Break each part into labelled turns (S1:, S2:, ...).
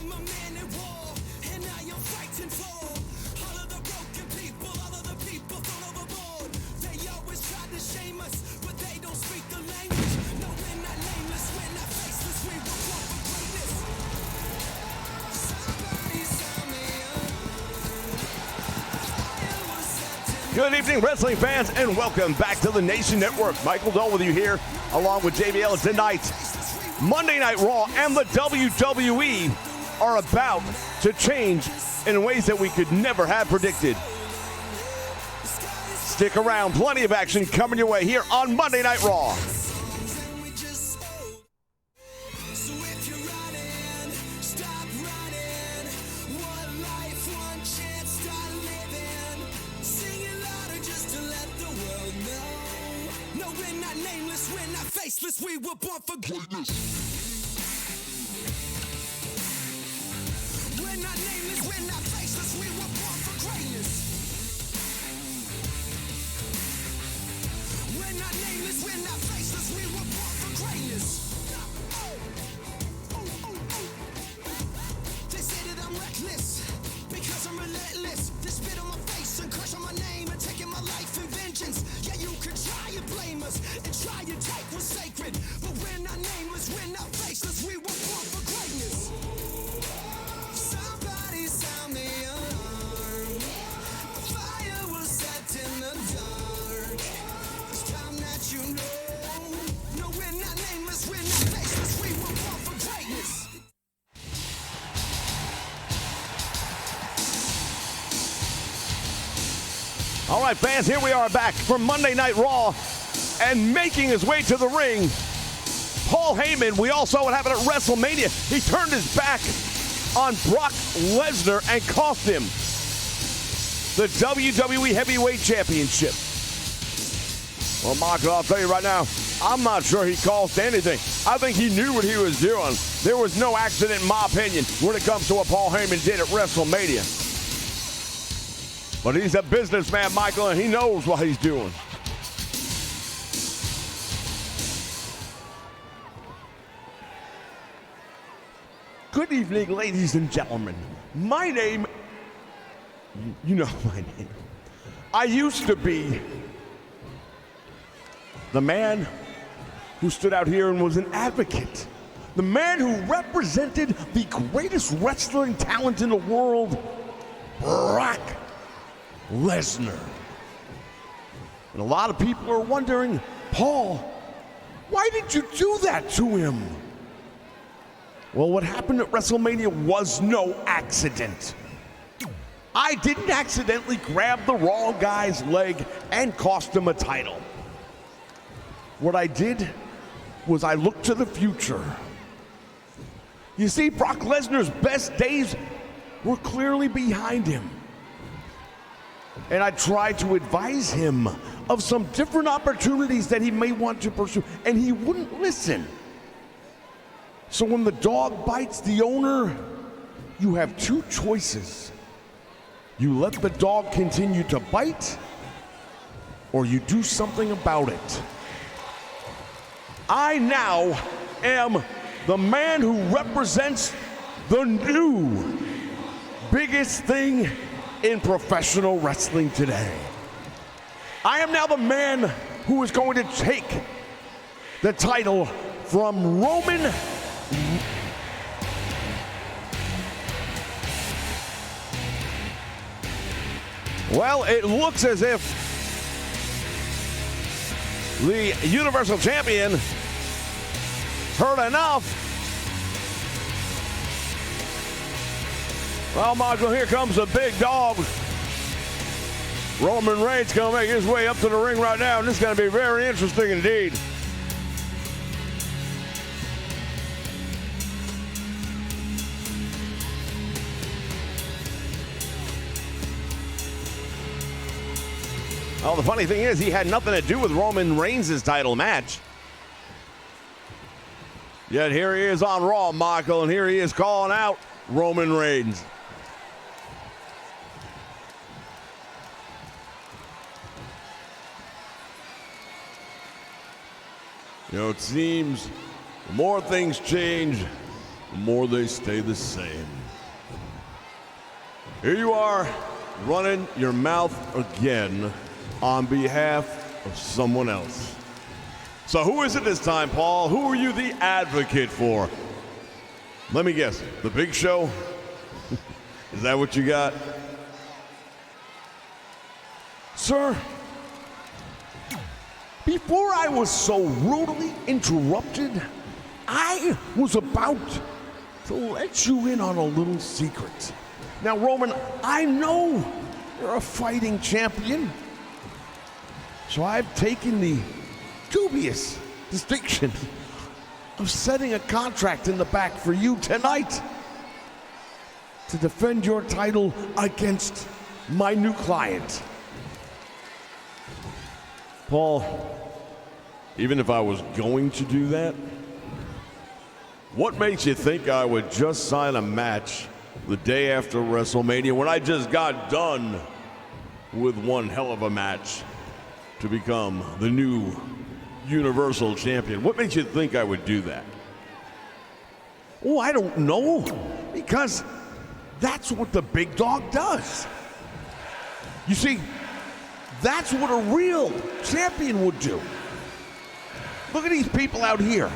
S1: am a man at war, and I am fighting for all of the broken people, all of the people thrown overboard. They always try to shame us, but they don't speak the language. No, we're not nameless, we're not faceless, we were born for greatness. Somebody tell me fire was set in.
S2: Good evening, wrestling fans, and welcome back to the Nation Network. Michael Dole with you here, along with JBL. Tonight, Monday Night Raw and the WWE are about to change in ways that we could never have predicted. Stick around, plenty of action coming your way here on Monday Night Raw.
S1: So if you're running, stop running. One life, one chance, start living. Sing it louder just to let the world know. No, we're not nameless, we're not faceless, we were born for greatness. We're not nameless, we're not faceless, we were born for greatness. We're not nameless, we're not faceless, we were born for greatness. They say that I'm reckless because I'm relentless. They spit on my face and curse on my name and taking my life in vengeance. Yeah, you could try and blame us and try and take what's sacred, but we're not nameless, we're not faceless, we were born for greatness. Somebody sound the alarm. Fire was set in the dark. It's time that you know. No, we're not nameless, we're not faceless, we were born for greatness.
S2: All right, fans, here we are back for Monday Night Raw, and making his way to the ring, Paul Heyman. We all saw what happened at WrestleMania. He turned his back on Brock Lesnar and cost him the WWE Heavyweight Championship. Well, Michael, I'll tell you right now, I'm not sure he cost anything. I think he knew what he was doing. There was no accident, in my opinion, when it comes to what Paul Heyman did at WrestleMania. But he's a businessman, Michael, and he knows what he's doing. Good evening, ladies and gentlemen. My name, you know my name. I used to be the man who stood out here and was an advocate. The man who represented the greatest wrestling talent in the world, Brock Lesnar. And a lot of people are wondering, Paul, why did you do that to him? Well, what happened at WrestleMania was no accident. I didn't accidentally grab the Raw guy's leg and cost him a title. What I did was I looked to the future. You see, Brock Lesnar's best days were clearly behind him. And I tried to advise him of some different opportunities that he may want to pursue, and he wouldn't listen. So when the dog bites the owner, you have two choices. You let the dog continue to bite, or you do something about it. I now am the man who represents the new biggest thing in professional wrestling today. I am now the man who is going to take the title from Roman. Well, it looks as if the Universal Champion heard enough. Well, Michael, here comes the big dog. Roman Reigns going to make his way up to the ring right now, and this is going to be very interesting indeed. Well, the funny thing is, he had nothing to do with Roman Reigns' title match. Yet here he is on Raw, Michael, and here he is calling out Roman Reigns. You know, it seems the more things change, the more they stay the same. Here you are, running your mouth again on behalf of someone else. So who is it this time, Paul? Who are you the advocate for? Let me guess, the Big Show? Is that what you got? Sir, before I was so rudely interrupted, I was about to let you in on a little secret. Now, Roman, I know you're a fighting champion, so I've taken the dubious distinction of setting a contract in the back for you tonight to defend your title against my new client. Paul, even if I was going to do that, what makes you think I would just sign a match the day after WrestleMania when I just got done with one hell of a match to become the new Universal Champion? What makes you think I would do that? Oh, I don't know, because that's what the big dog does. You see, that's what a real champion would do. Look at these people out here.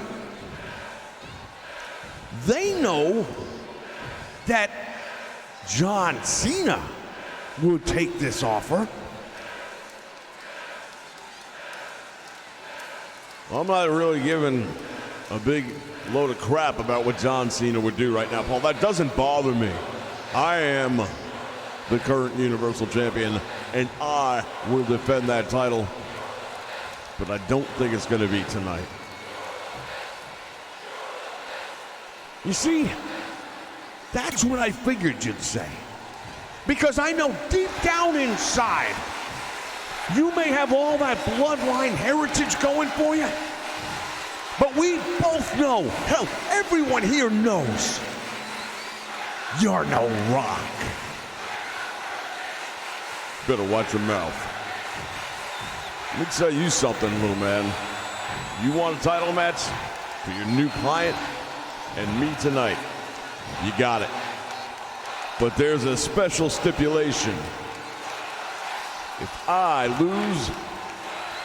S2: They know that John Cena would take this offer. I'm not really giving a big load of crap about what John Cena would do right now, Paul. That doesn't bother me. I am the current Universal Champion, and I will defend that title, but I don't think it's going to be tonight. You see, that's what I figured you'd say, because I know deep down inside, you may have all that bloodline heritage going for you, but we both know, hell, everyone here knows, you're no Rock. Better watch your mouth. Let me tell you something, little man. You want a title match for your new client and me tonight? You got it. But there's a special stipulation. If I lose,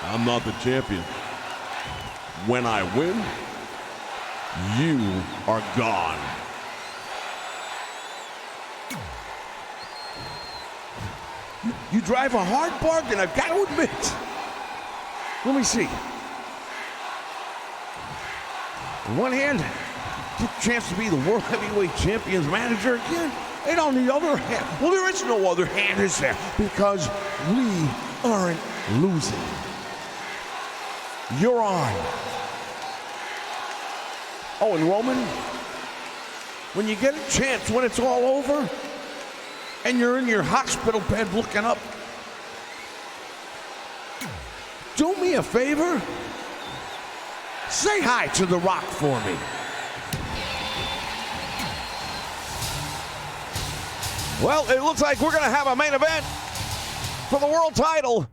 S2: I'm not the champion. When I win, you are gone. You drive a hard bargain, I've got to admit. Let me see. On one hand, get a chance to be the World Heavyweight Champion's manager again. And on the other hand, well, there is no other hand, is there? Because we aren't losing. You're on. Oh, and Roman, when you get a chance, when it's all over, and you're in your hospital bed looking up, do me a favor. Say hi to The Rock for me. Well, it looks like we're going to have a main event for the world title.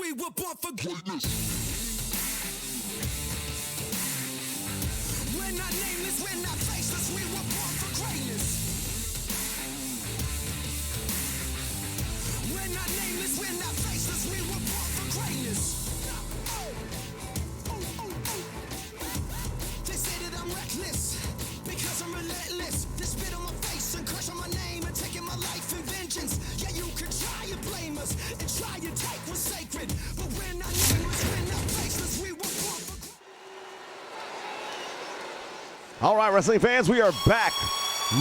S1: We were born for greatness. We're not nameless, we're not faceless, we were born for greatness. not nameless, we're not faceless, we were born for greatness. They say that I'm reckless because I'm relentless. They spit on my face and crush on my name and taking my life in vengeance. Yeah, you could try and blame us and try and take what's sacred, but we're not nameless, we're not faceless, we were born for.
S2: All right, wrestling fans, we are back.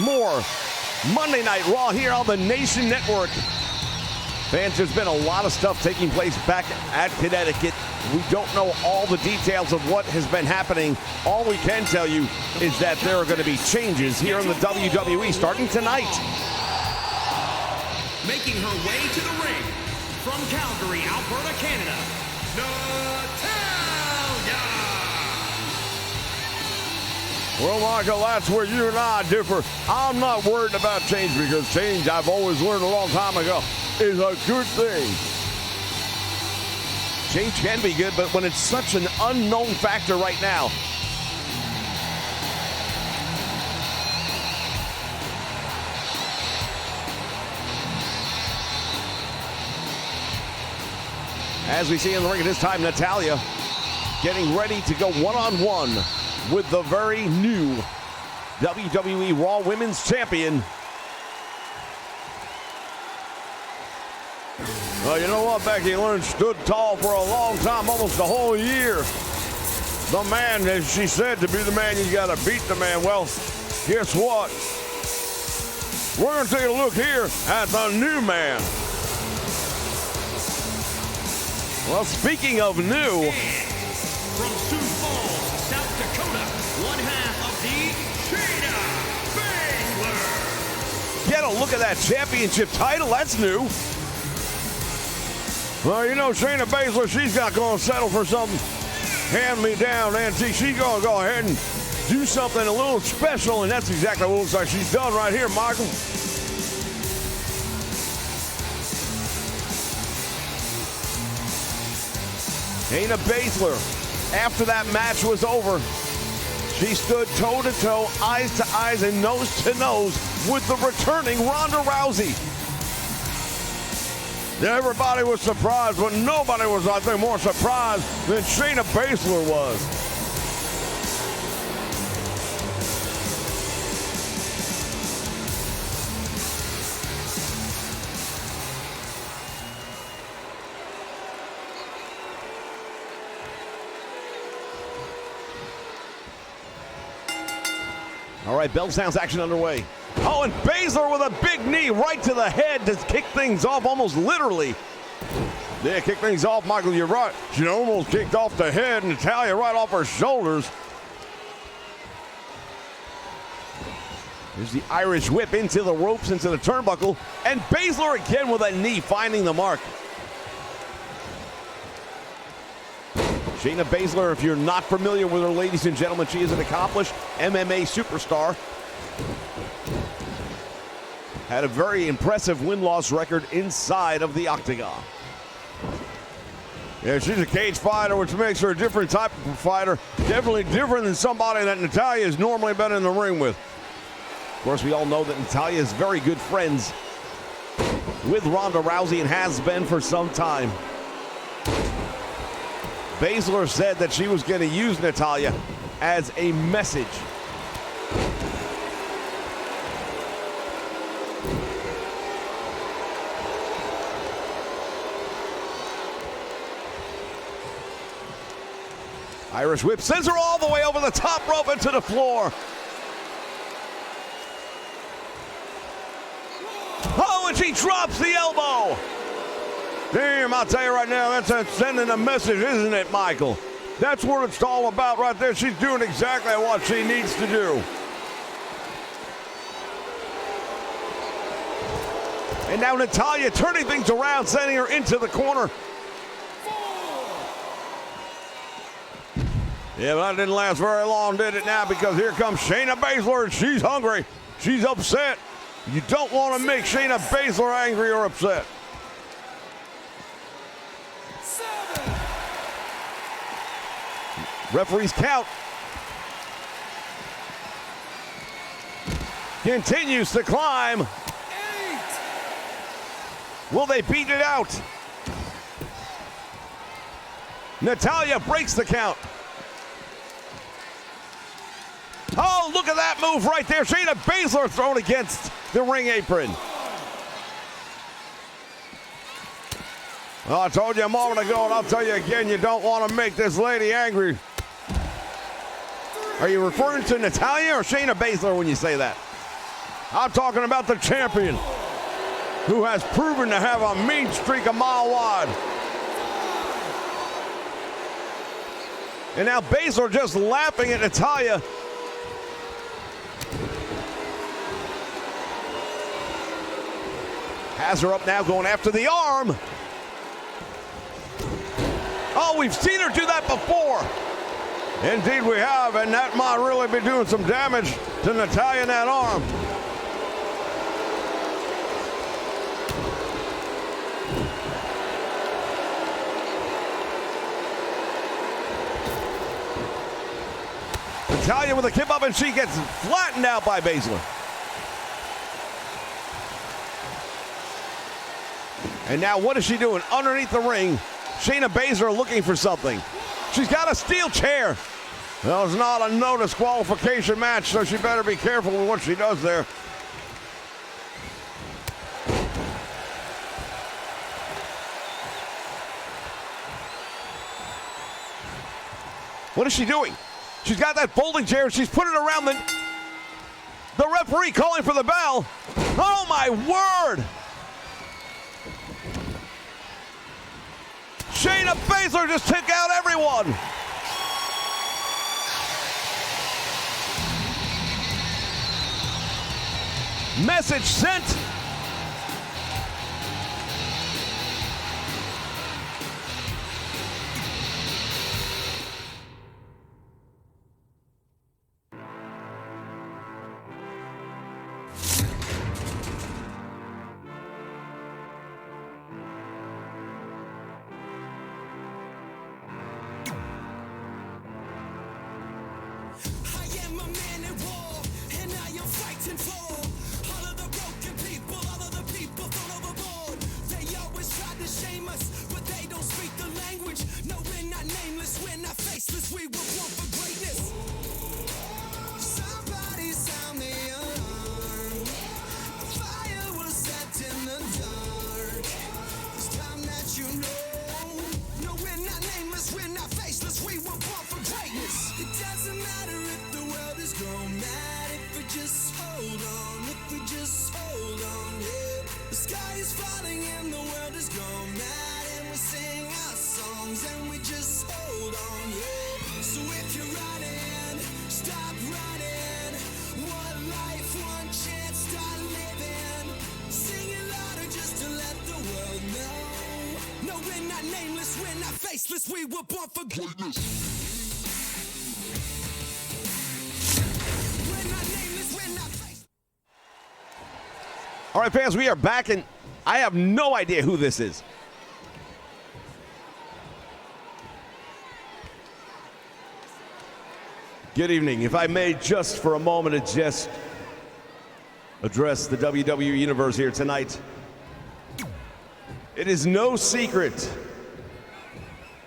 S2: More Monday Night Raw here on the Nation Network. Fans, there's been a lot of stuff taking place back at Connecticut. We don't know all the details of what has been happening. All we can tell you is that there are going to be changes here in the WWE starting tonight.
S3: Making her way to the ring from Calgary, Alberta, Canada, Natalya!
S2: Well, Michael, that's where you and I differ. I'm not worried about change because change, I've always learned a long time ago, is a good thing. Change can be good, but when it's such an unknown factor right now. As we see in the ring at this time, Natalya getting ready to go one-on-one with the very new WWE Raw Women's Champion. Well, you know what, Becky Lynch stood tall for a long time, almost a whole year. The man, as she said, to be the man, you got to beat the man. Well, guess what? We're going to take a look here at the new man. Well, speaking of new,
S3: From Sioux Falls, South Dakota, one half of the Shayna Baszler.
S2: get a look at that championship title. That's new. Well, you know, Shayna Baszler, she's not going to settle for something hand-me-down antique. She's going to go ahead and do something a little special, and that's exactly what it looks like she's done right here, Michael. Shayna Baszler, after that match was over, she stood toe-to-toe, eyes-to-eyes, and nose-to-nose with the returning Ronda Rousey. Everybody was surprised, but nobody was, I think, more surprised than Shayna Baszler was. All right, bell sounds action underway. Oh, and Baszler with a big knee right to the head to kick things off, almost literally. Yeah, kick things off, Michael, you're right. She almost kicked off the head, and Natalya right off her shoulders. There's the Irish whip into the ropes, into the turnbuckle, and Baszler again with a knee, finding the mark. Shayna Baszler, if you're not familiar with her, ladies and gentlemen, she is an accomplished MMA superstar. Had a very impressive win-loss record inside of the octagon. Yeah, she's a cage fighter, which makes her a different type of fighter. Definitely different than somebody that Natalya has normally been in the ring with. Of course, we all know that Natalya is very good friends with Ronda Rousey and has been for some time. Baszler said that she was going to use Natalya as a message. Irish whip sends her all the way over the top rope into the floor. Oh, and she drops the elbow. Damn, I'll tell you right now, that's sending a message, isn't it, Michael? That's what it's all about right there. She's doing exactly what she needs to do. And now Natalya turning things around, sending her into the corner. Yeah, but that didn't last very long, did it now? Because here comes Shayna Baszler, and she's hungry. She's upset. You don't want to make Shayna Baszler angry or upset. Referee's count. Continues to climb. Will they beat it out? Natalya breaks the count. Oh, look at that move right there. Shayna Baszler thrown against the ring apron. Oh, I told you a moment ago, and I'll tell you again, you don't want to make this lady angry. Are you referring to Natalya or Shayna Baszler when you say that? I'm talking about the champion, who has proven to have a mean streak a mile wide. And now Baszler just laughing at Natalya. Has her up now, going after the arm. Oh, we've seen her do that before. Indeed we have, and that might really be doing some damage to Natalya in that arm. Natalya with a kip up, and she gets flattened out by Baszler. And now what is she doing? Underneath the ring, Shayna Baszler looking for something. She's got a steel chair. Well, it's not a no disqualification match, so she better be careful with what she does there. What is she doing? She's got that folding chair. She's put it around the referee calling for the bell. Oh, my word. Shayna Baszler just took out everyone. Message sent.
S1: We were born for greatness.
S2: All right, fans, we are back, and I have no idea who this is. Good evening. If I may, just for a moment, just address the WWE Universe here tonight. It is no secret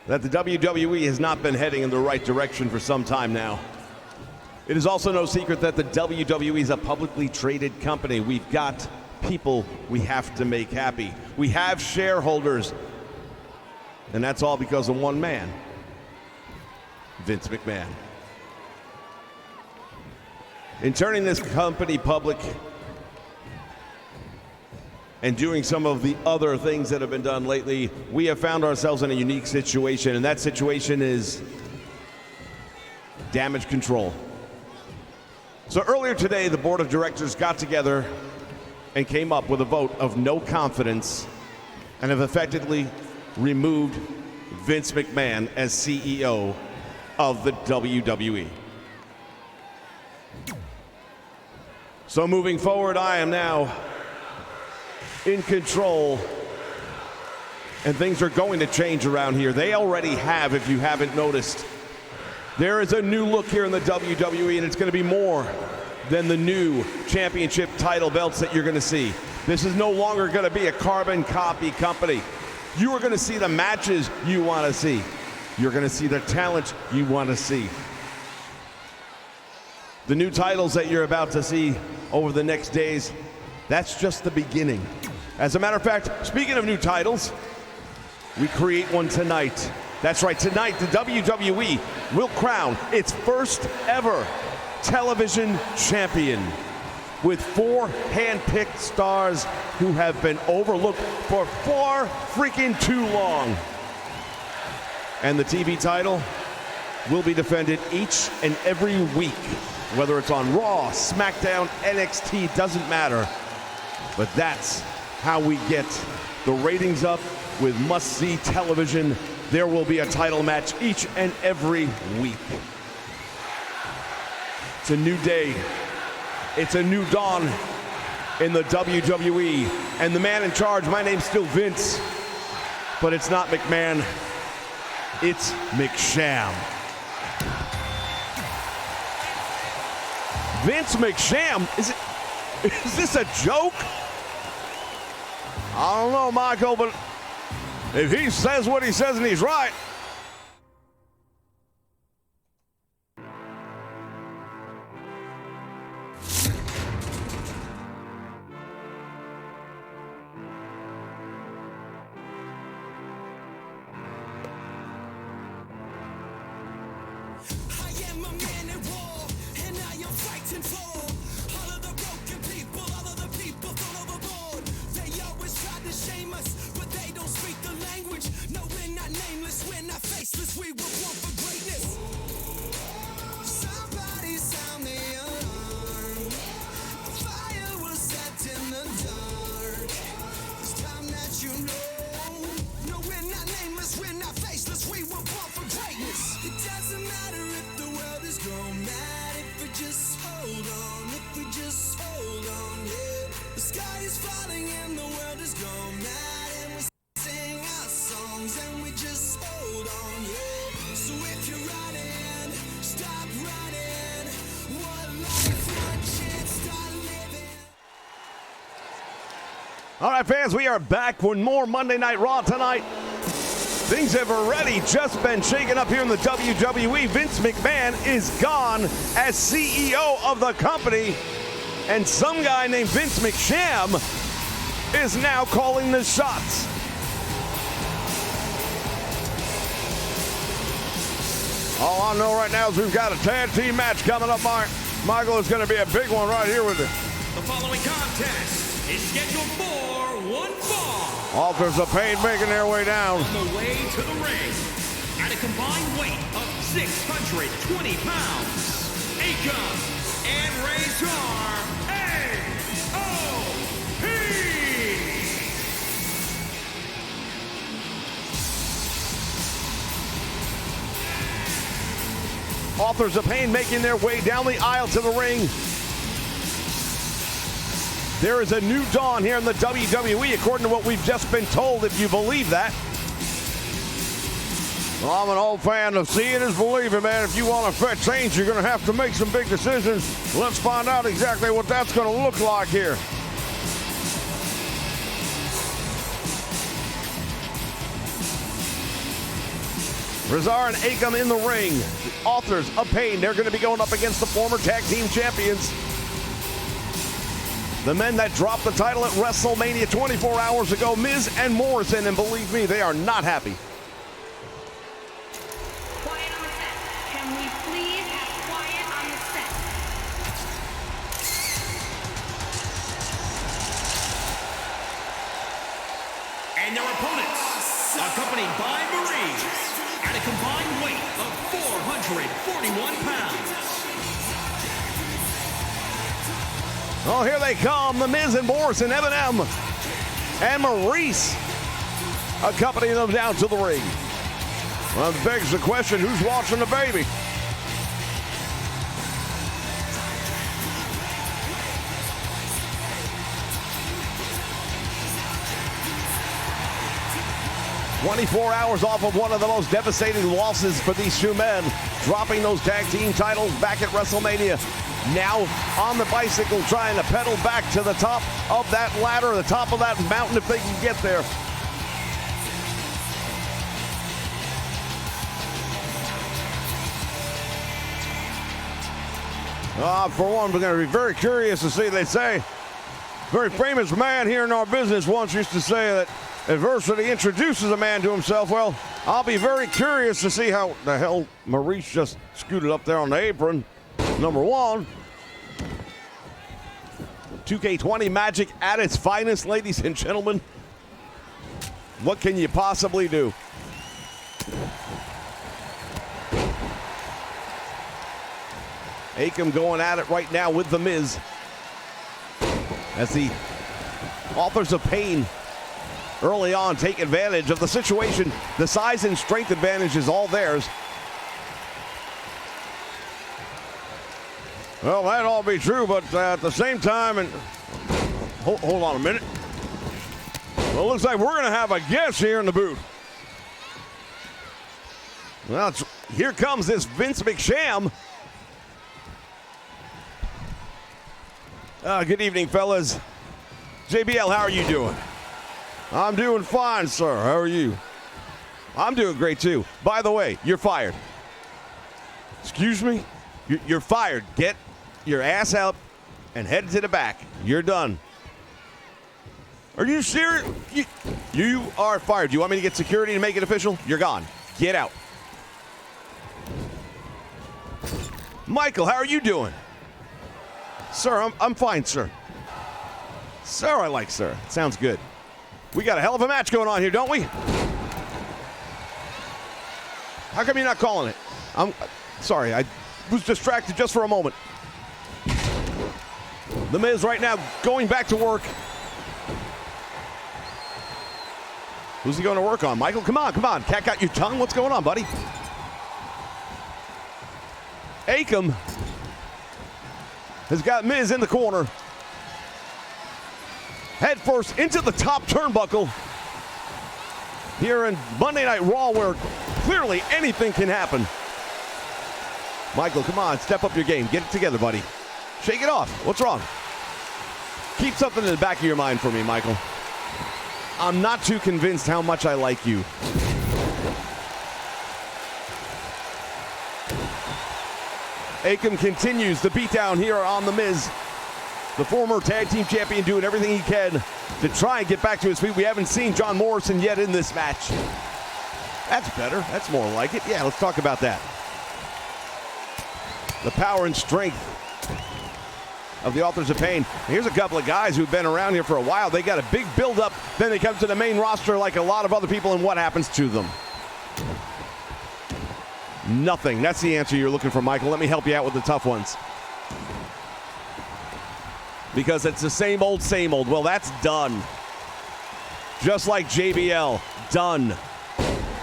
S2: that the WWE has not been heading in the right direction for some time now. It is also no secret that the WWE is a publicly traded company. We've got people we have to make happy. We have shareholders, and that's all because of one man, Vince McMahon. In turning this company public and doing some of the other things that have been done lately, we have found ourselves in a unique situation, and that situation is damage control. So earlier today, the board of directors got together and came up with a vote of no confidence and have effectively removed Vince McMahon as CEO of the WWE. So moving forward, I am now in control, and things are going to change around here. They already have, if you haven't noticed. There is a new look here in the WWE, and it's going to be more than the new championship title belts that you're going to see. This is no longer going to be a carbon copy company. You are going to see the matches you want to see. You're going to see the talent you want to see. The new titles that you're about to see over the next days, that's just the beginning. As a matter of fact, speaking of new titles, we create one tonight. That's right, tonight the WWE will crown its first ever television champion with 4 hand-picked stars who have been overlooked for far freaking too long. And the TV title will be defended each and every week, whether it's on Raw, SmackDown, NXT, doesn't matter. But that's how we get the ratings up with must-see television. There will be a title match each and every week. It's a new day. It's a new dawn in the WWE. And the man in charge, my name's still Vince, but it's not McMahon. It's McSham. Vince McSham? Is this a joke? I don't know, Michael, but if he says what he says and he's right. All right, fans, we are back with more Monday Night Raw tonight. Things have already just been shaken up here in the WWE. Vince McMahon is gone as CEO of the company, and some guy named Vince McSham is now calling the shots. All I know right now is we've got a tag team match coming up, Michael. It's going to be a big one right here with it.
S3: The following contest is scheduled for one fall.
S2: Authors of Pain making their way down.
S3: On the way to the ring, at a combined weight of 620 pounds, Akam and Razor AOP.
S2: Authors of Pain making their way down the aisle to the ring. There is a new dawn here in the WWE, according to what we've just been told, if you believe that. Well, I'm an old fan of seeing is believing, man. If you want to affect change, you're going to have to make some big decisions. Let's find out exactly what that's going to look like here. Razor and Akam in the ring. The Authors of Pain, they're going to be going up against the former tag team champions. The men that dropped the title at WrestleMania 24 hours ago, Miz and Morrison, and believe me, they are not happy.
S4: Quiet on the set. Can we please have quiet on the set?
S3: And their opponents, accompanied by Marines, at a combined weight of 441 pounds.
S2: Oh, here they come, the Miz and Morrison, Eminem, and Maurice accompanying them down to the ring. Well, it begs the question, who's watching the baby? "24 hours off of one of the most devastating losses for these two men, dropping those tag team titles back at WrestleMania. Now on the bicycle, trying to pedal back to the top of that ladder, the top of that mountain if they can get there. For one, we're going to be very curious to see. They say, very famous man here in our business once used to say that adversity introduces a man to himself. Well, I'll be very curious to see how the hell Maurice just scooted up there on the apron. Number one. 2K20 magic at its finest, ladies and gentlemen. What can you possibly do? Akam going at it right now with The Miz. As the Authors of Pain early on take advantage of the situation. The size and strength advantage is all theirs. Well, that'd all be true, but at the same time, and hold on a minute. Well, it looks like we're going to have a guest here in the booth. Well, here comes this Vince McSham. Good evening, fellas. JBL, how are you doing? I'm doing fine, sir. How are you? I'm doing great, too. By the way, you're fired. Excuse me? You're fired. Get your ass out and head to the back. You're done. Are you serious? You are fired. Do you want me to get security to make it official? You're gone. Get out. Michael, how are you doing? Sir, I'm fine, sir. Sir, I like sir. Sounds good. We got a hell of a match going on here, don't we? How come you're not calling it? I'm sorry, I was distracted just for a moment. The Miz right now going back to work. Who's he going to work on? Michael, come on, come on. Cat got your tongue? What's going on, buddy? Akam has got Miz in the corner. Head first into the top turnbuckle here in Monday Night Raw, where clearly anything can happen. Michael, come on, step up your game. Get it together, buddy. Shake it off. What's wrong? Keep something in the back of your mind for me, Michael. I'm not too convinced how much I like you. Akam continues the beatdown here on The Miz. The former tag team champion doing everything he can to try and get back to his feet. We haven't seen John Morrison yet in this match. That's better. That's more like it. Yeah, let's talk about that. The power and strength of the Authors of Pain. Here's a couple of guys who've been around here for a while. They got a big build-up, then they come to the main roster like a lot of other people, and what happens to them? Nothing. That's the answer you're looking for, Michael. Let me help you out with the tough ones. Because it's the same old, same old. Well, that's done. Just like JBL, done.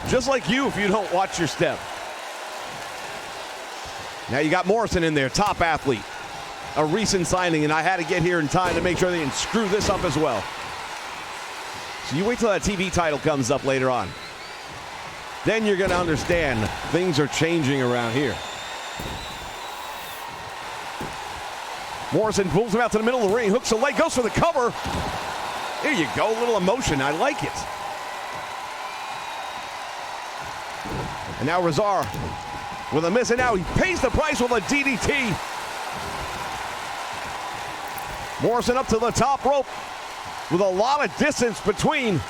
S2: Just like you if you don't watch your step. Now you got Morrison in there, top athlete. A recent signing, and I had to get here in time to make sure they didn't screw this up as well. So you wait till that TV title comes up later on. Then you're going to understand things are changing around here. Morrison pulls him out to the middle of the ring, hooks the leg, goes for the cover. There you go, a little emotion, I like it. And now Razar with a miss, and now he pays the price with a DDT. Morrison up to the top rope with a lot of distance between.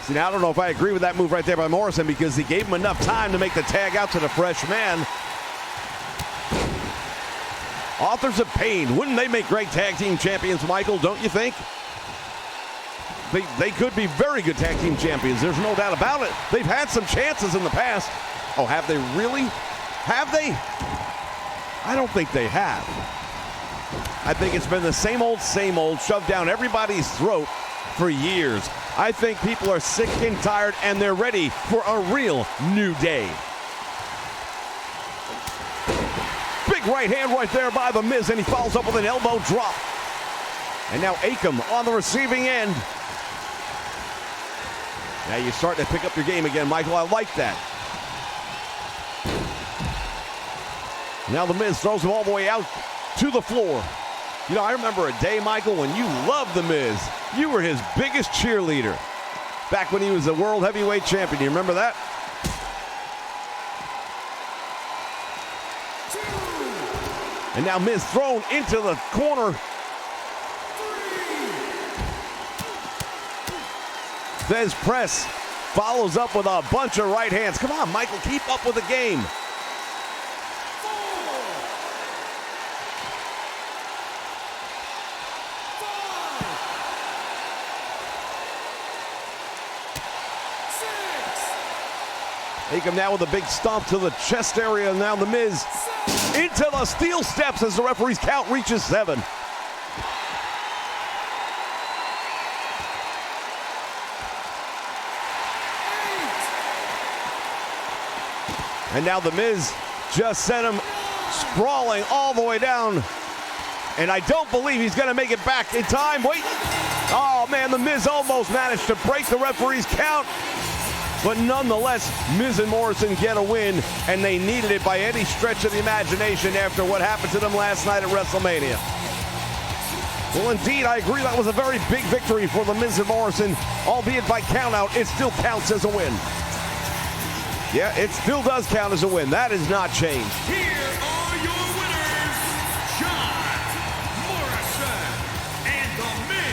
S2: See, now I don't know if I agree with that move right there by Morrison, because he gave him enough time to make the tag out to the fresh man. Authors of Pain, wouldn't they make great tag team champions, Michael, don't you think? They could be very good tag team champions, there's no doubt about it. They've had some chances in the past. Oh, have they really? Have they? I don't think they have. I think it's been the same old, shoved down everybody's throat for years. I think people are sick and tired, and they're ready for a real new day. Big right hand right there by The Miz, and he follows up with an elbow drop. And now Akam on the receiving end. Now you're starting to pick up your game again, Michael. I like that. Now The Miz throws him all the way out to the floor. You know, I remember a day, Michael, when you loved The Miz. You were his biggest cheerleader back when he was the World Heavyweight Champion. You remember that? And now Miz thrown into the corner. Thesz press follows up with a bunch of right hands. Come on, Michael, keep up with the game. Take him now with a big stomp to the chest area. Now The Miz into the steel steps as the referee's count reaches 7. And now The Miz just sent him sprawling all the way down. And I don't believe he's going to make it back in time. Wait. Oh, man, The Miz almost managed to break the referee's count. But nonetheless, Miz and Morrison get a win, and they needed it by any stretch of the imagination after what happened to them last night at WrestleMania. Well, indeed, I agree that was a very big victory for The Miz and Morrison, albeit by countout, it still counts as a win. Yeah, it still does count as a win. That has not changed.
S3: Here are your winners, John Morrison and The Miz.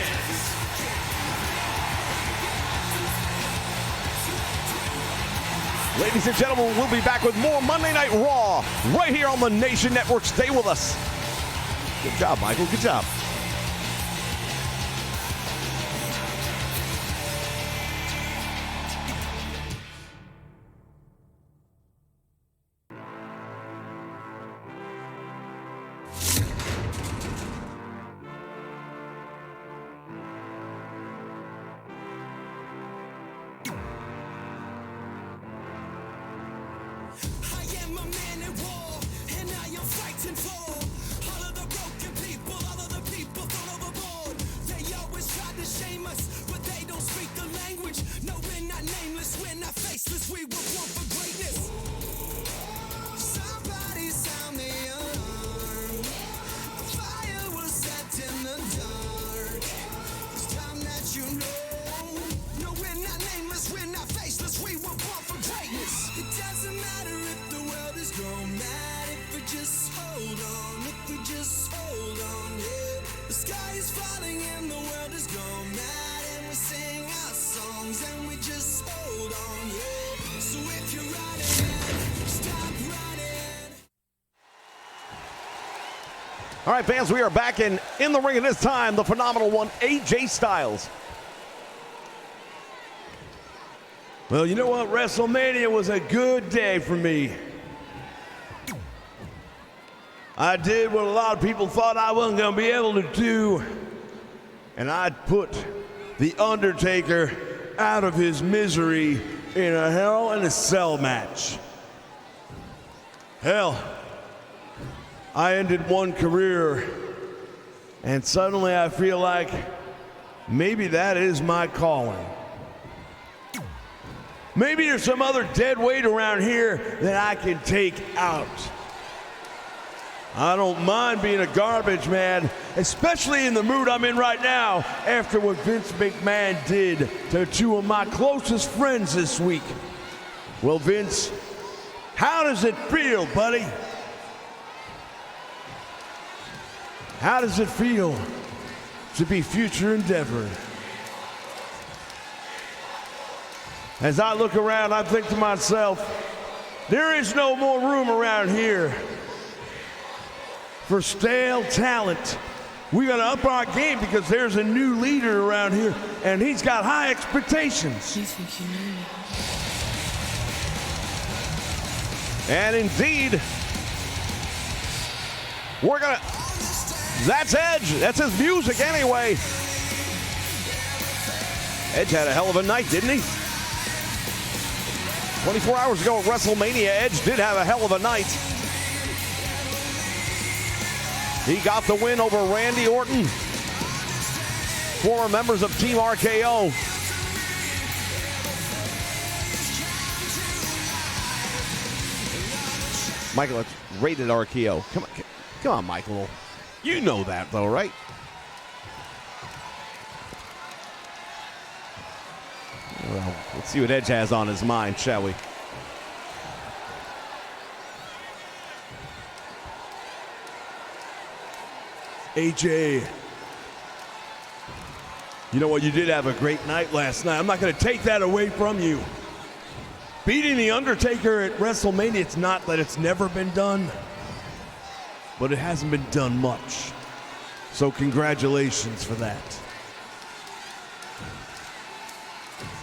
S2: Ladies and gentlemen, we'll be back with more Monday Night Raw right here on the Nation Network. Stay with us. Good job, Michael. Good job. All right, fans, we are back in the ring, and this time, the phenomenal one, AJ Styles. Well, you know what? WrestleMania was a good day for me. I did what a lot of people thought I wasn't going to be able to do, and I put The Undertaker out of his misery in a Hell in a Cell match. Hell, I ended one career, and suddenly I feel like maybe that is my calling. Maybe there's some other dead weight around here that I can take out. I don't mind being a garbage man, especially in the mood I'm in right now after what Vince McMahon did to two of my closest friends this week. Well, Vince, how does it feel, buddy? How does it feel to be future endeavoring? As I look around, I think to myself, there is no more room around here for stale talent. We gotta up our game because there's a new leader around here and he's got high expectations. And indeed, we're gonna, that's Edge, that's his music anyway. Edge had a hell of a night, didn't he? 24 hours ago at WrestleMania, Edge did have a hell of a night. He got the win over Randy Orton, former members of Team RKO. Michael, rated RKO. Come on, Michael. You know that, though, right? Well, let's see what Edge has on his mind, shall we? AJ, you know what? You did have a great night last night. I'm not going to take that away from you. Beating The Undertaker at WrestleMania, it's not that it's never been done, but it hasn't been done much. So congratulations for that.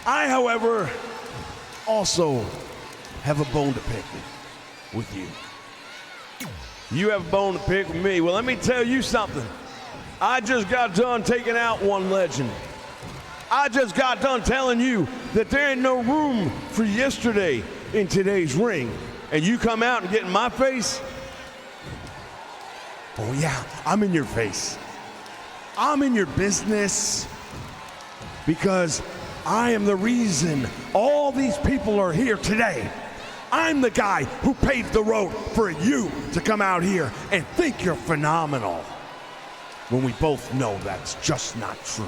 S2: I, however, also have a bone to pick with you. You have a bone to pick with me. Well, let me tell you something. I just got done taking out one legend. I just got done telling you that there ain't no room for yesterday in today's ring. And you come out and get in my face? Oh yeah, I'm in your face. I'm in your business because I am the reason all these people are here today. I'm the guy who paved the road for you to come out here and think you're phenomenal, when we both know that's just not true.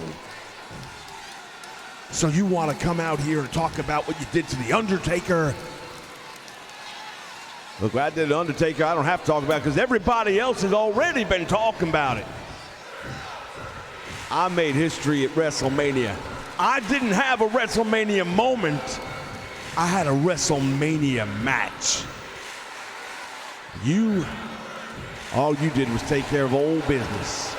S2: So you want to come out here and talk about what you did to The Undertaker? Look, what I did to The Undertaker, I don't have to talk about it because everybody else has already been talking about it. I made history at WrestleMania. I didn't have a WrestleMania moment. I had a WrestleMania match. All you did was take care of old business.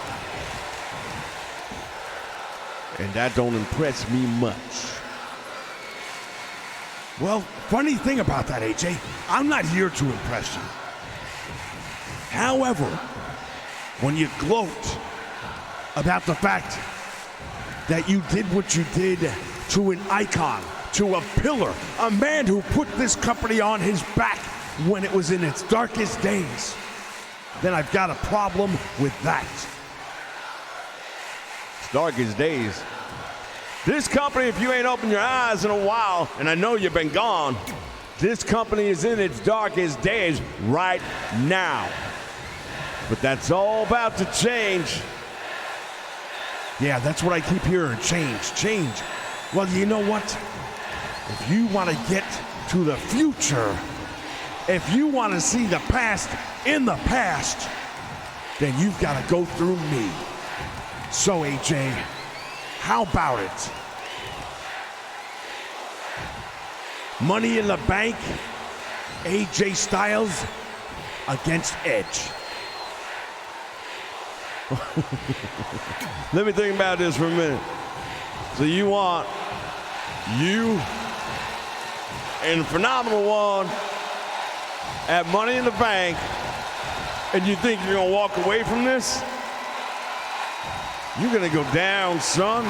S2: And that don't impress me much. Well, funny thing about that, AJ, I'm not here to impress you. However, when you gloat about the fact that you did what you did to an icon, to a pillar, a man who put this company on his back when it was in its darkest days, then I've got a problem with that. It's darkest days. This company, if you ain't opened your eyes in a while, and I know you've been gone, this company is in its darkest days right now. But that's all about to change. Yeah, that's what I keep hearing, change. Well, you know what? If you want to get to the future, if you want to see the past in the past, then you've got to go through me. So, AJ, how about it? Money in the Bank, AJ Styles against Edge. Let me think about this for a minute. So you want you and Phenomenal One at Money in the Bank, and you think you're gonna walk away from this? You're gonna go down, son.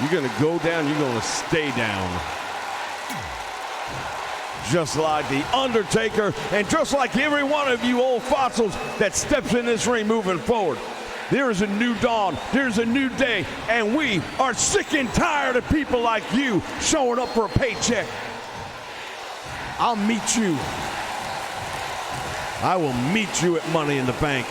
S2: You're gonna go down, you're gonna stay down. Just like The Undertaker, and just like every one of you old fossils that steps in this ring moving forward. There is a new dawn, there's a new day, and we are sick and tired of people like you showing up for a paycheck. I'll meet you. I will meet you at Money in the Bank.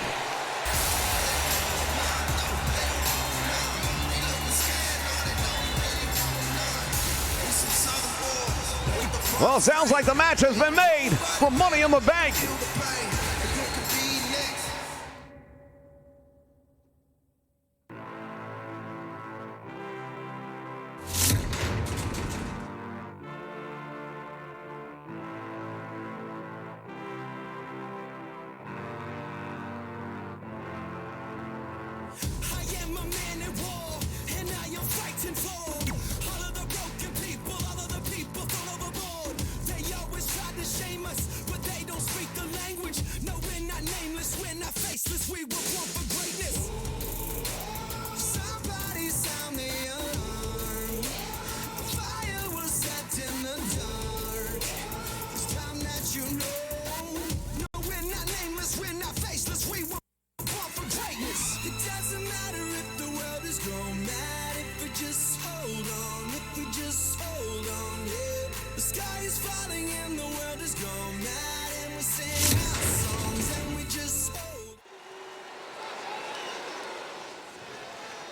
S2: Well, sounds like the match has been made for Money in the Bank.
S1: I am a man at war, and I am fighting for all of the broken people, all of the people thrown overboard. They always try to shame us, but they don't speak the language. No, we're not nameless, we're not faceless, we were born for greatness. Somebody sound the alarm. The fire was set in the dark. It's time that you know. No, we're not nameless, we're not faceless, we were born for greatness. It doesn't matter if the world is gone mad, if we just hold on.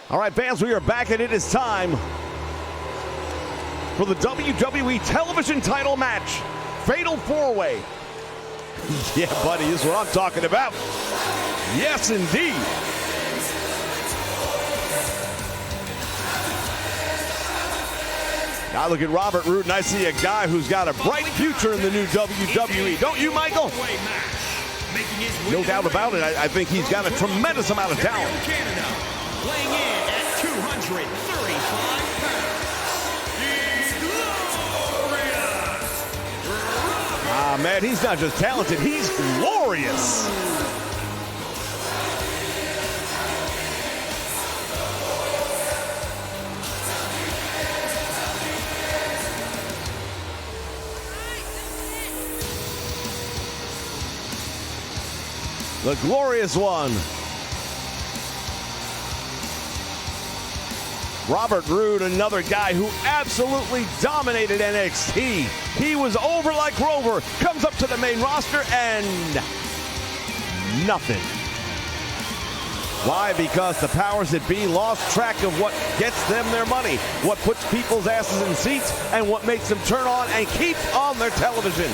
S2: All right, fans, we are back, and it is time for the WWE television title match. Fatal 4-Way. Yeah, buddy, this is what I'm talking about. Yes, indeed. I look at Robert Roode, and I see a guy who's got a bright future in the new WWE. Don't you, Michael? No doubt about it. I think he's got a tremendous amount of talent.
S3: Weighing in at 235 pounds,
S2: Ah, man, he's not just talented, he's glorious. The glorious one. Robert Roode, another guy who absolutely dominated NXT. He was over like Rover, comes up to the main roster and nothing. Why? Because the powers that be lost track of what gets them their money, what puts people's asses in seats, and what makes them turn on and keep on their television.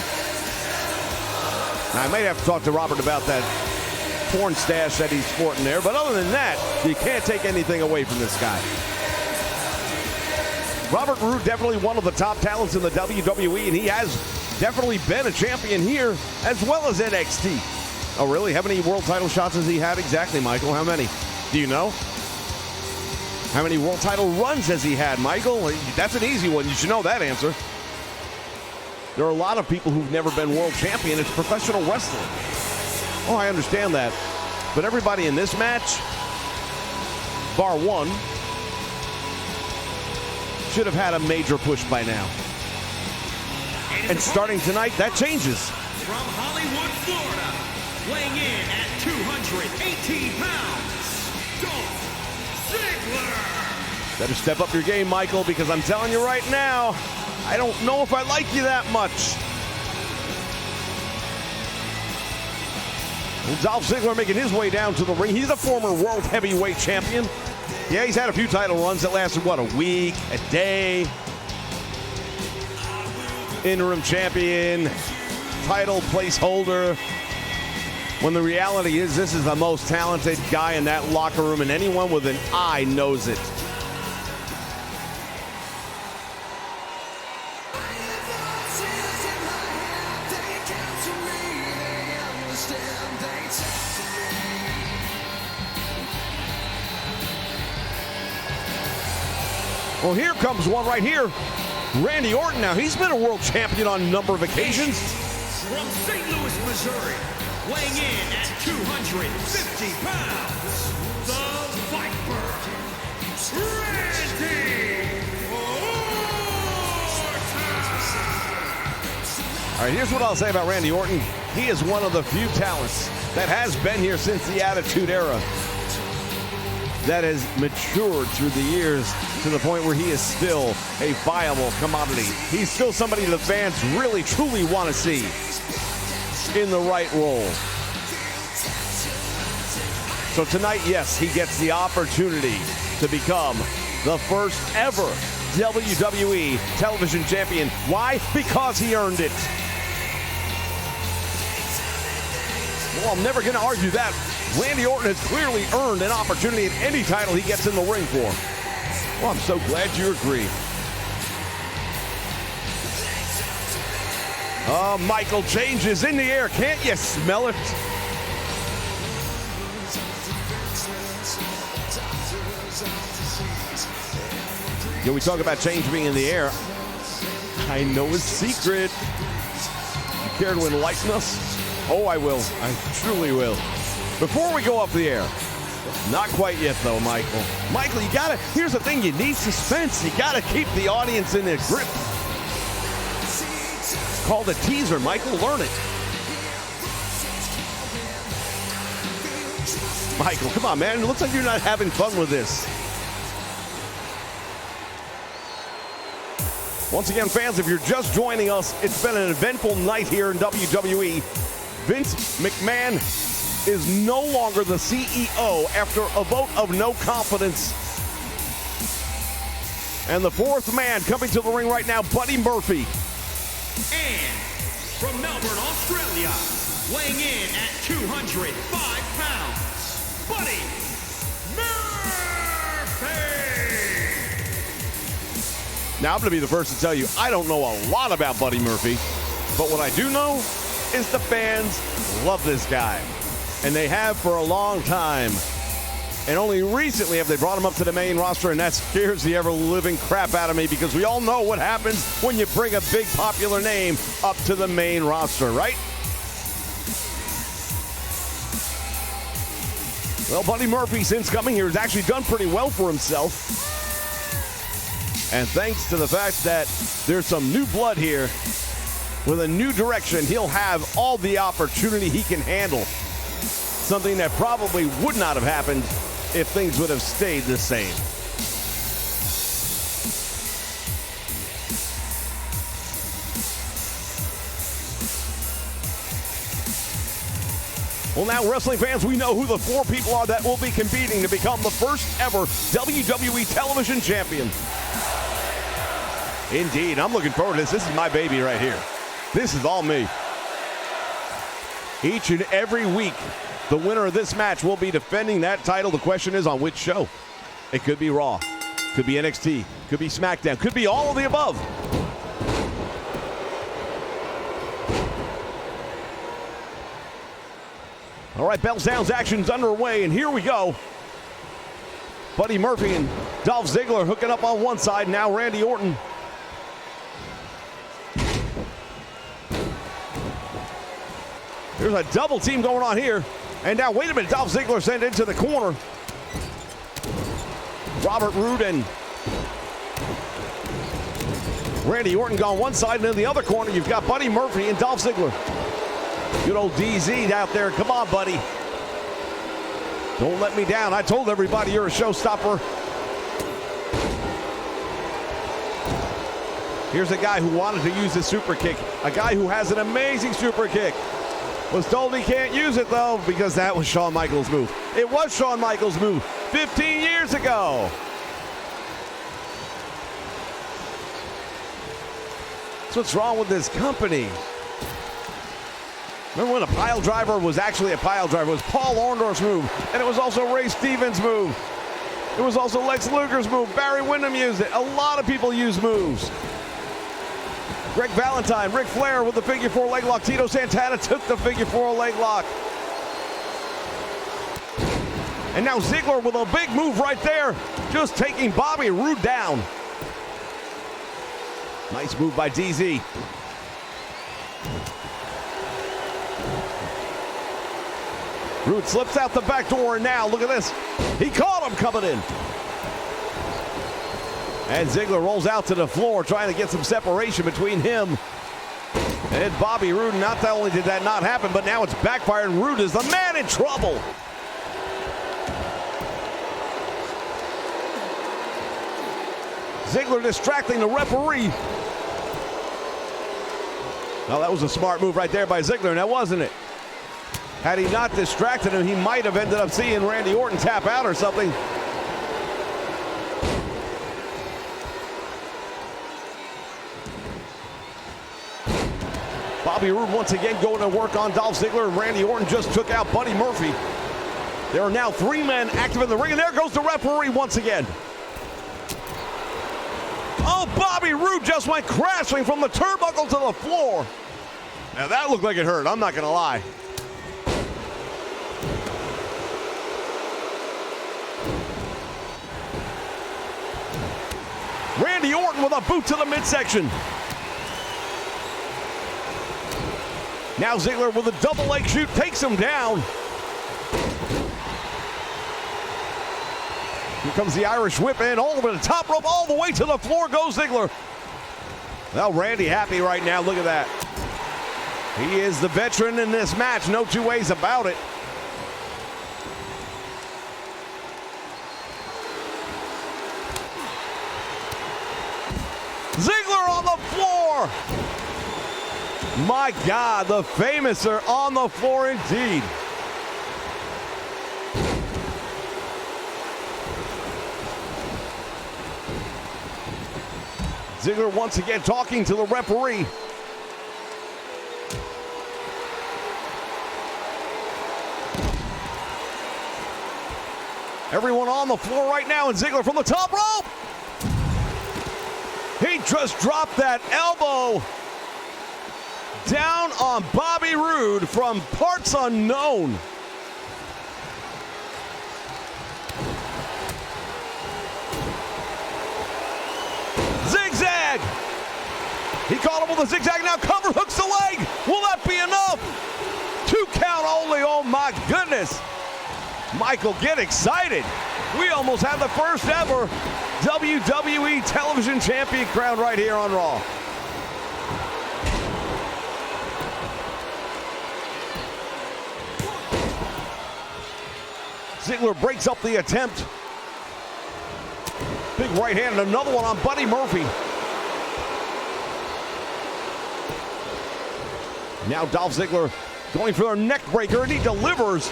S2: Now, I may have to talk to Robert about that porn stash that he's sporting there, but other than that, you can't take anything away from this guy. Robert Roode, definitely one of the top talents in the WWE, and he has definitely been a champion here as well as NXT. Oh, really? How many world title shots has he had exactly, Michael? How many? Do you know? How many world title runs has he had, Michael? That's an easy one. You should know that answer. There are a lot of people who've never been world champion. It's professional wrestling. Oh, I understand that. But everybody in this match, bar one, should have had a major push by now. And starting tonight, that changes.
S3: From Hollywood, Florida, weighing in at 218 pounds, Dolph Ziggler.
S2: Better step up your game, Michael, because I'm telling you right now, I don't know if I like you that much. Well, Dolph Ziggler making his way down to the ring. He's a former world heavyweight champion. Yeah, he's had a few title runs that lasted, what, a week, a day. Interim champion, title placeholder. When the reality is, this is the most talented guy in that locker room, and anyone with an eye knows it. Well, here comes one right here. Randy Orton. Now, he's been a world champion on a number of occasions.
S3: From St. Louis, Missouri, weighing in at 250 pounds, the Viper, Randy Orton.
S2: All right, here's what I'll say about Randy Orton. He is one of the few talents that has been here since the Attitude Era, that has matured through the years to the point where he is still a viable commodity. He's still somebody the fans really, truly want to see in the right role. So tonight, yes, he gets the opportunity to become the first ever WWE television champion. Why? Because he earned it. Well, I'm never going to argue that. Randy Orton has clearly earned an opportunity at any title he gets in the ring for. Well, I'm so glad you agree. Oh, Michael changes in the air. Can't you smell it? Yeah, we talk about change being in the air. I know a secret. You care to enlighten us? Oh, I will. I truly will. Before we go off the air, not quite yet though, Michael. Michael, you gotta, here's the thing, you need suspense. You gotta keep the audience in their grip. It's called a teaser, Michael, learn it. Michael, come on, man, it looks like you're not having fun with this. Once again, fans, if you're just joining us, it's been an eventful night here in WWE. Vince McMahon is no longer the CEO after a vote of no confidence And the fourth man coming to the ring right now, Buddy Murphy.
S3: And from Melbourne, Australia, weighing in at 205 pounds, Buddy Murphy!
S2: Now, I'm going to be the first to tell you, I don't know a lot about Buddy Murphy, but what I do know is the fans love this guy. And they have for a long time. And only recently have they brought him up to the main roster, and that scares the ever-living crap out of me because we all know what happens when you bring a big popular name up to the main roster, right? Well, Buddy Murphy, since coming here, has actually done pretty well for himself. And thanks to the fact that there's some new blood here with a new direction, he'll have all the opportunity he can handle. Something that probably would not have happened if things would have stayed the same. Well, now, wrestling fans, we know who the four people are that will be competing to become the first ever WWE television champion. Indeed, I'm looking forward to this. This is my baby right here. This is all me. Each and every week, the winner of this match will be defending that title. The question is on which show. It could be Raw, could be NXT, could be SmackDown, could be all of the above. All right, bells down, action's underway, and here we go. Buddy Murphy and Dolph Ziggler hooking up on one side. Now Randy Orton. There's a double team going on here. And now, wait a minute, Dolph Ziggler sent into the corner. Robert Roode and Randy Orton gone one side, and in the other corner, you've got Buddy Murphy and Dolph Ziggler. Good old DZ out there. Come on, buddy. Don't let me down. I told everybody you're a showstopper. Here's a guy who wanted to use his super kick. A guy who has an amazing super kick. Was told he can't use it, though, because that was Shawn Michaels' move. It was Shawn Michaels' move 15 years ago. That's what's wrong with this company. Remember when a pile driver was actually a pile driver? It was Paul Orndorff's move, and it was also Ray Stevens' move. It was also Lex Luger's move. Barry Windham used it. A lot of people use moves. Greg Valentine, Ric Flair with the figure four leg lock. Tito Santana took the figure four leg lock. And now Ziggler with a big move right there, just taking Bobby Roode down. Nice move by DZ. Roode slips out the back door, and now look at this. He caught him coming in. And Ziggler rolls out to the floor, trying to get some separation between him and Bobby Roode. Not only did that not happen, but now it's backfired, and Roode is the man in trouble. Ziggler distracting the referee. Well, that was a smart move right there by Ziggler, now wasn't it? Had he not distracted him, he might have ended up seeing Randy Orton tap out or something. Bobby Roode once again going to work on Dolph Ziggler, and Randy Orton just took out Buddy Murphy. There are now three men active in the ring, and there goes the referee once again. Oh, Bobby Roode just went crashing from the turnbuckle to the floor. Now that looked like it hurt, I'm not gonna lie. Randy Orton with a boot to the midsection. Now Ziggler with a double leg shoot takes him down. Here comes the Irish whip in, all over the top rope, all the way to the floor goes Ziggler. Well, Randy happy right now, look at that. He is the veteran in this match, no two ways about it. Ziggler on the floor. My God, the famous are on the floor indeed. Ziggler once again talking to the referee. Everyone on the floor right now, and Ziggler from the top rope. He just dropped that elbow down on Bobby Roode from parts unknown. Zigzag. He caught him with a zigzag, now cover, hooks the leg. Will that be enough? 2 count only, oh my goodness. Michael, get excited. We almost have the first ever WWE Television Champion crowned right here on Raw. Ziggler breaks up the attempt. Big right hand and another one on Buddy Murphy. Now Dolph Ziggler going for their neck breaker, and he delivers.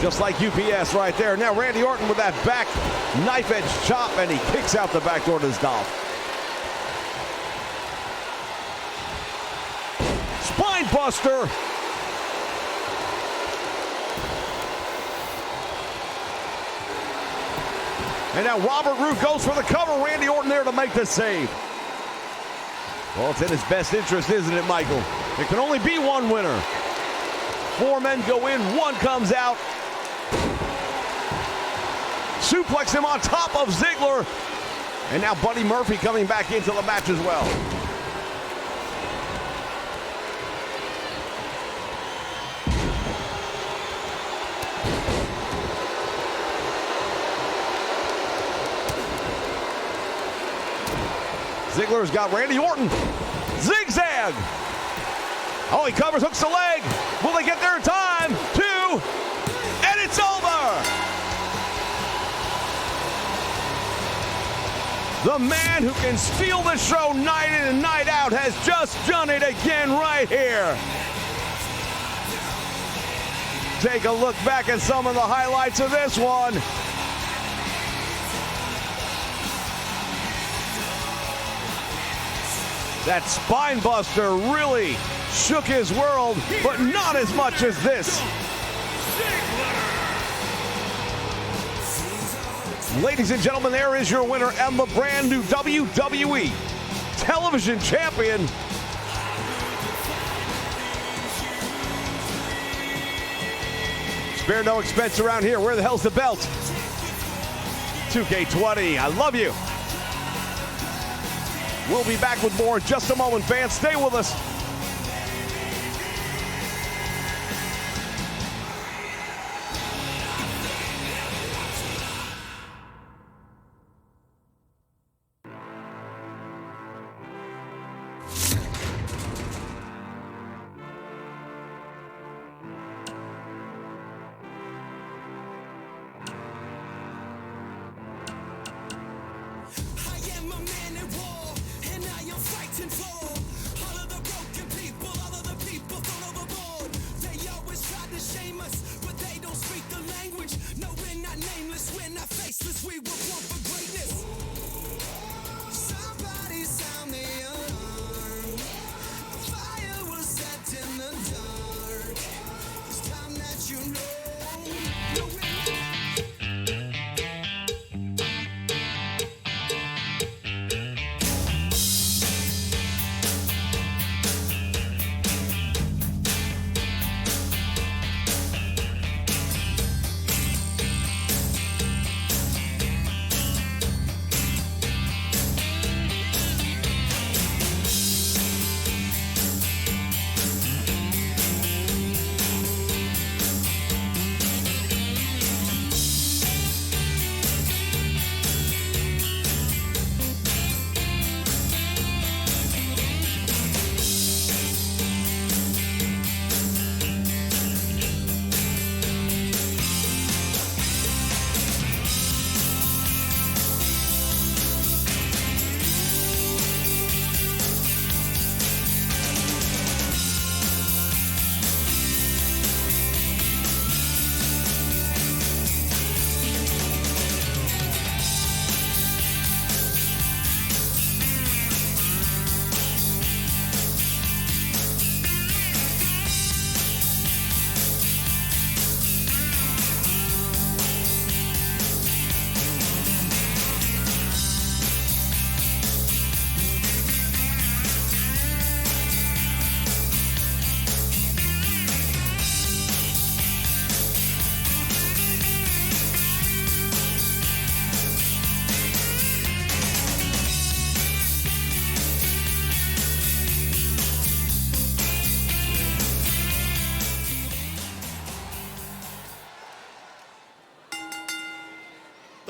S2: Just like UPS right there. Now Randy Orton with that back knife edge chop, and he kicks out the back door to his Dolph. Spine buster. And now Robert Roode goes for the cover. Randy Orton there to make the save. Well, it's in his best interest, isn't it, Michael? There can only be one winner. 4 men go in, 1 comes out. Suplex him on top of Ziggler. And now Buddy Murphy coming back into the match as well. Ziggler's got Randy Orton. Zigzag. Oh, he covers, hooks the leg. Will they get there in time? 2. And it's over. The man who can steal the show night in and night out has just done it again right here. Take a look back at some of the highlights of this one. That spine buster really shook his world, but not as much as this. Ladies and gentlemen, there is your winner and the brand new WWE Television Champion. Spare no expense around here. Where the hell's the belt? 2K20, I love you. We'll be back with more in just a moment, fans. Stay with us.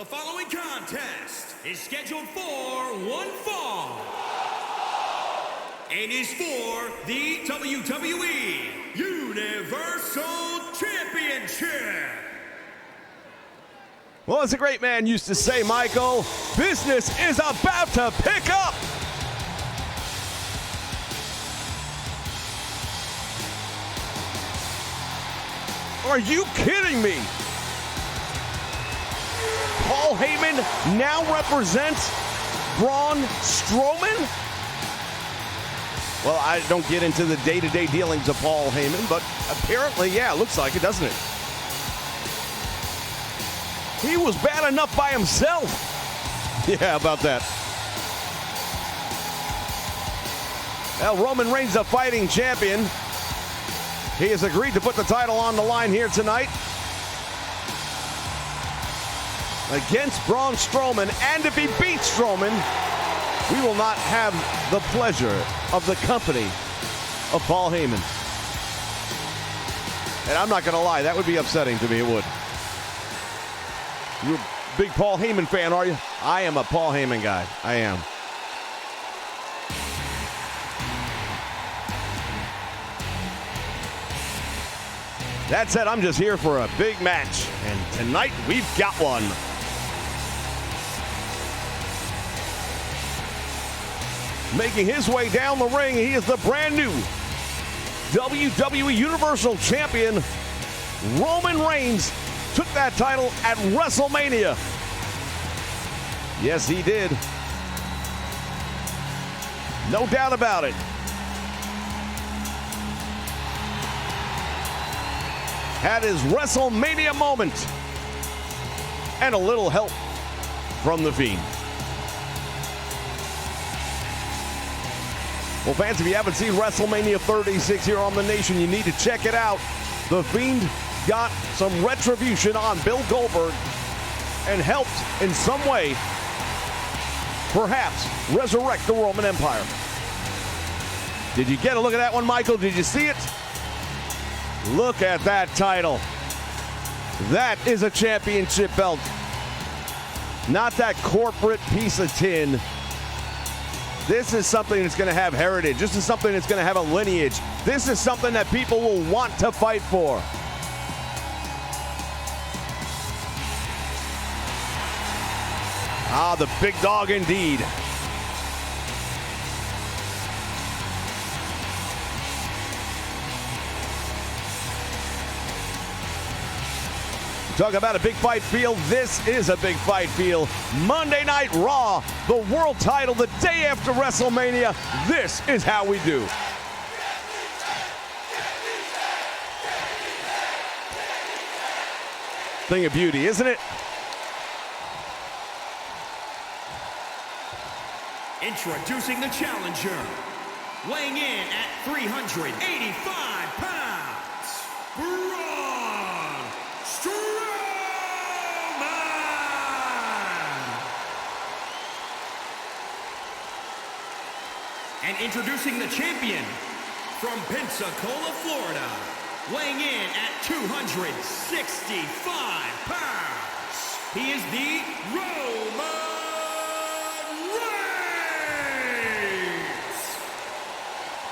S3: The following contest is scheduled for one fall and is for the WWE Universal Championship.
S2: Well, as a great man used to say, Michael, business is about to pick up. Are you kidding me? Paul Heyman now represents Braun Strowman? Well, I don't get into the day-to-day dealings of Paul Heyman, but apparently, yeah, it looks like it, doesn't it? He was bad enough by himself. Yeah, about that. Well, Roman Reigns, the fighting champion. He has agreed to put the title on the line here tonight against Braun Strowman. And if he beats Strowman, we will not have the pleasure of the company of Paul Heyman. And I'm not going to lie, that would be upsetting to me, it would. You're a big Paul Heyman fan, are you? I am a Paul Heyman guy. I am. That said, I'm just here for a big match. And tonight, we've got one. Making his way down the ring, he is the brand new WWE Universal Champion, Roman Reigns. Took that title at WrestleMania. Yes, he did. No doubt about it. Had his WrestleMania moment. And a little help from The Fiend. Well, fans, if you haven't seen WrestleMania 36 here on The Nation, you need to check it out. The Fiend got some retribution on Bill Goldberg and helped in some way, perhaps, resurrect the Roman Empire. Did you get a look at that one, Michael? Did you see it? Look at that title. That is a championship belt. Not that corporate piece of tin. This is something that's going to have heritage. This is something that's going to have a lineage. This is something that people will want to fight for. Ah, the big dog indeed. Talk about a big fight feel. This is a big fight feel. Monday Night Raw, the world title the day after WrestleMania. This is how we do. Thing of beauty, isn't it?
S3: Introducing the challenger, weighing in at 385 pounds, Braun Strowman. And introducing the champion, from Pensacola, Florida, weighing in at 265 pounds, he is the Roman.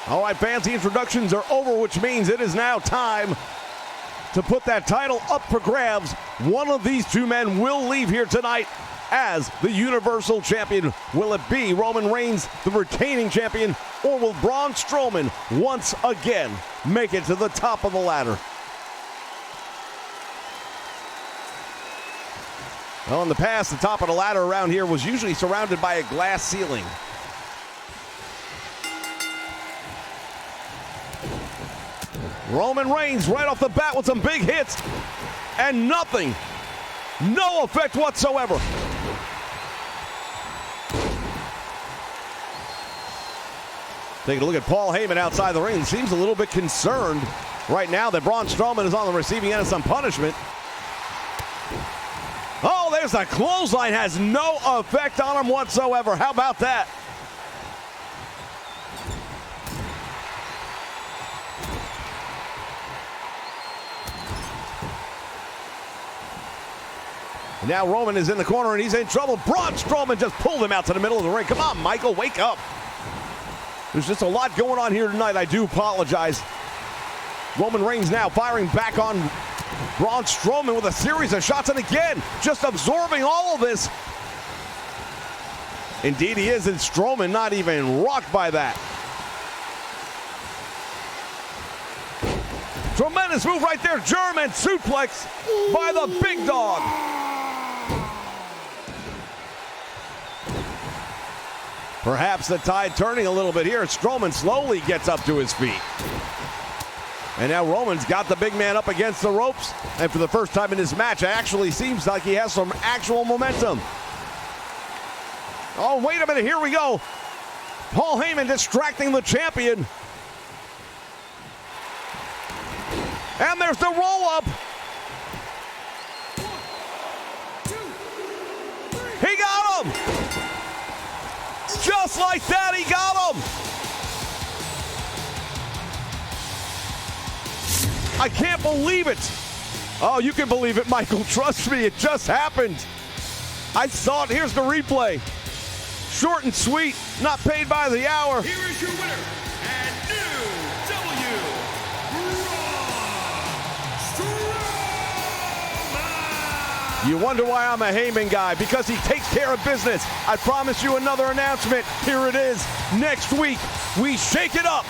S2: All right, fans, the introductions are over, which means it is now time to put that title up for grabs. One of these two men will leave here tonight as the Universal Champion. Will it be Roman Reigns, the retaining champion, or will Braun Strowman once again make it to the top of the ladder? Well, in the past, the top of the ladder around here was usually surrounded by a glass ceiling. Roman Reigns right off the bat with some big hits and nothing. No effect whatsoever. Taking a look at Paul Heyman outside the ring. He seems a little bit concerned right now that Braun Strowman is on the receiving end of some punishment. Oh, there's a clothesline. Has no effect on him whatsoever. How about that? Now Roman is in the corner and he's in trouble. Braun Strowman just pulled him out to the middle of the ring. Come on, Michael, wake up. There's just a lot going on here tonight. I do apologize. Roman Reigns now firing back on Braun Strowman with a series of shots, and again, just absorbing all of this. Indeed he is, and Strowman not even rocked by that. Tremendous move right there. German suplex by the big dog. Perhaps the tide turning a little bit here. Strowman slowly gets up to his feet. And now Roman's got the big man up against the ropes. And for the first time in this match, it actually seems like he has some actual momentum. Oh, wait a minute. Here we go. Paul Heyman distracting the champion. And there's the roll-up. He got him. Just like that, he got him. I can't believe it. Oh, you can believe it, Michael. Trust me, it just happened. I saw it. Here's the replay. Short and sweet, not paid by the hour.
S3: Here is your winner, and new Strowman.
S2: You wonder why I'm a Heyman guy, because he takes care of business. I promise you another announcement. Here it is. Next week, we shake it up.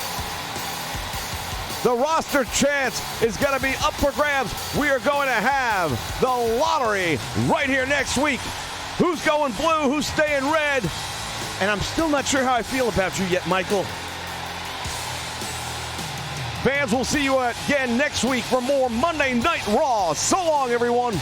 S2: The roster chance is going to be up for grabs. We are going to have the lottery right here next week. Who's going blue? Who's staying red? And I'm still not sure how I feel about you yet, Michael. Fans, we'll see you again next week for more Monday Night Raw. So long, everyone.